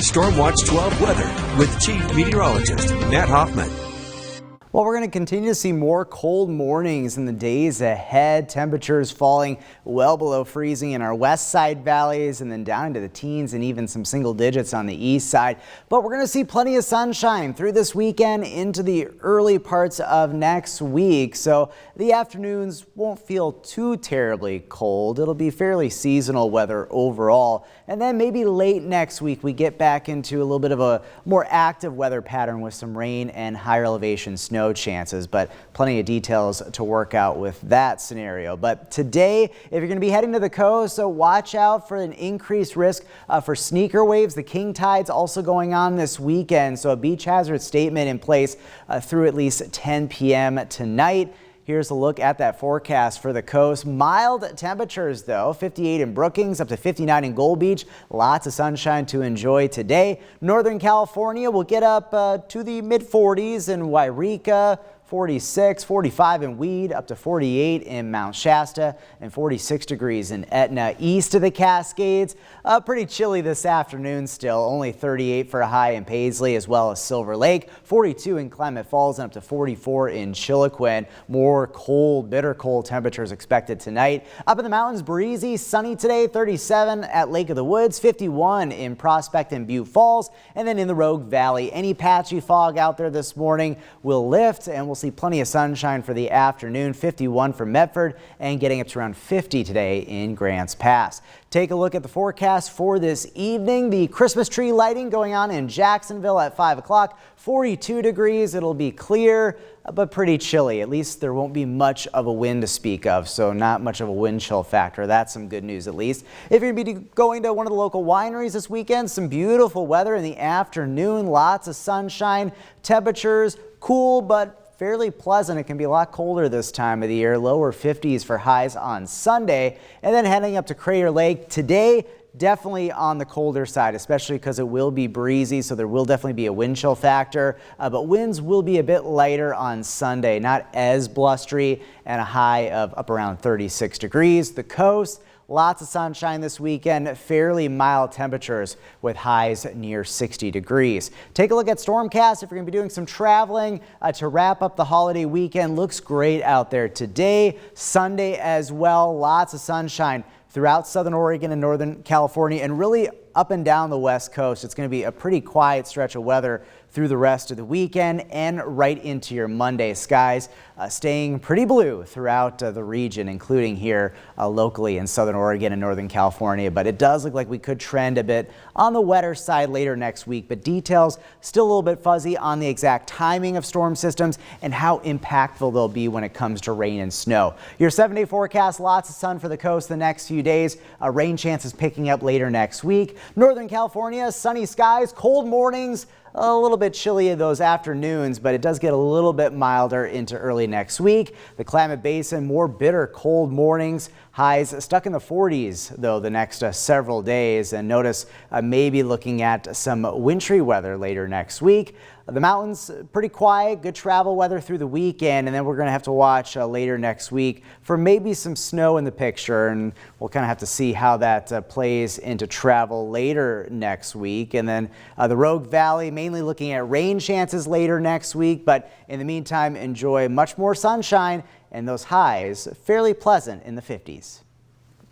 Stormwatch 12 weather with Chief Meteorologist Matt Hoffman. Well, we're going to continue to see more cold mornings in the days ahead. Temperatures falling well below freezing in our west side valleys and then down into the teens and even some single digits on the east side. But we're going to see plenty of sunshine through this weekend into the early parts of next week. So the afternoons won't feel too terribly cold. It'll be fairly seasonal weather overall. And then maybe late next week we get back into a little bit of a more active weather pattern with some rain and higher elevation snow chances, but plenty of details to work out with that scenario. But today, if you're going to be heading to the coast, so watch out for an increased risk for sneaker waves. The king tide's also going on this weekend, so a beach hazard statement in place through at least 10 p.m. tonight. Here's a look at that forecast for the coast. Mild temperatures though, 58 in Brookings, up to 59 in Gold Beach. Lots of sunshine to enjoy today. Northern California will get up to the mid 40s in Wairika. 46, 45 in Weed, up to 48 in Mount Shasta, and 46 degrees in Etna. East of the Cascades, pretty chilly this afternoon still, only 38 for a high in Paisley as well as Silver Lake, 42 in Klamath Falls, and up to 44 in Chiloquin. More cold, bitter cold temperatures expected tonight. Up in the mountains, breezy, sunny today, 37 at Lake of the Woods, 51 in Prospect and Butte Falls, and then in the Rogue Valley. Any patchy fog out there this morning will lift, and we'll see plenty of sunshine for the afternoon. 51 for Medford and getting up to around 50 today in Grants Pass. Take a look at the forecast for this evening. The Christmas tree lighting going on in Jacksonville at 5 o'clock. 42 degrees. It'll be clear, but pretty chilly. At least there won't be much of a wind to speak of, so not much of a wind chill factor. That's some good news at least. If you're going to be going to one of the local wineries this weekend, some beautiful weather in the afternoon. Lots of sunshine. Temperatures cool, but fairly pleasant. It can be a lot colder this time of the year. Lower 50s for highs on Sunday. And then heading up to Crater Lake today, definitely on the colder side, especially because it will be breezy, so there will definitely be a wind chill factor. But winds will be a bit lighter on Sunday, not as blustery, and a high of up around 36 degrees. The coast, lots of sunshine this weekend, fairly mild temperatures with highs near 60 degrees. Take a look at Stormcast if you're going to be doing some traveling to wrap up the holiday weekend. Looks great out there today, Sunday as well. Lots of sunshine throughout southern Oregon and northern California and really up and down the west coast. It's going to be a pretty quiet stretch of weather through the rest of the weekend and right into your Monday. Skies staying pretty blue throughout the region, including here locally in southern Oregon and northern California. But it does look like we could trend a bit on the wetter side later next week. But details still a little bit fuzzy on the exact timing of storm systems and how impactful they'll be when it comes to rain and snow. Your 7-day forecast, lots of sun for the coast the next few days. Rain chances picking up later next week. Northern California, sunny skies, cold mornings, a little bit chilly in those afternoons, but it does get a little bit milder into early next week. The Klamath Basin, more bitter cold mornings, highs stuck in the 40s though the next several days. And notice maybe looking at some wintry weather later next week. The mountains pretty quiet, good travel weather through the weekend, and then we're going to have to watch later next week for maybe some snow in the picture, and we'll kind of have to see how that plays into travel later next week. And then the Rogue Valley, mainly looking at rain chances later next week, but in the meantime enjoy much more sunshine and those highs fairly pleasant in the 50s.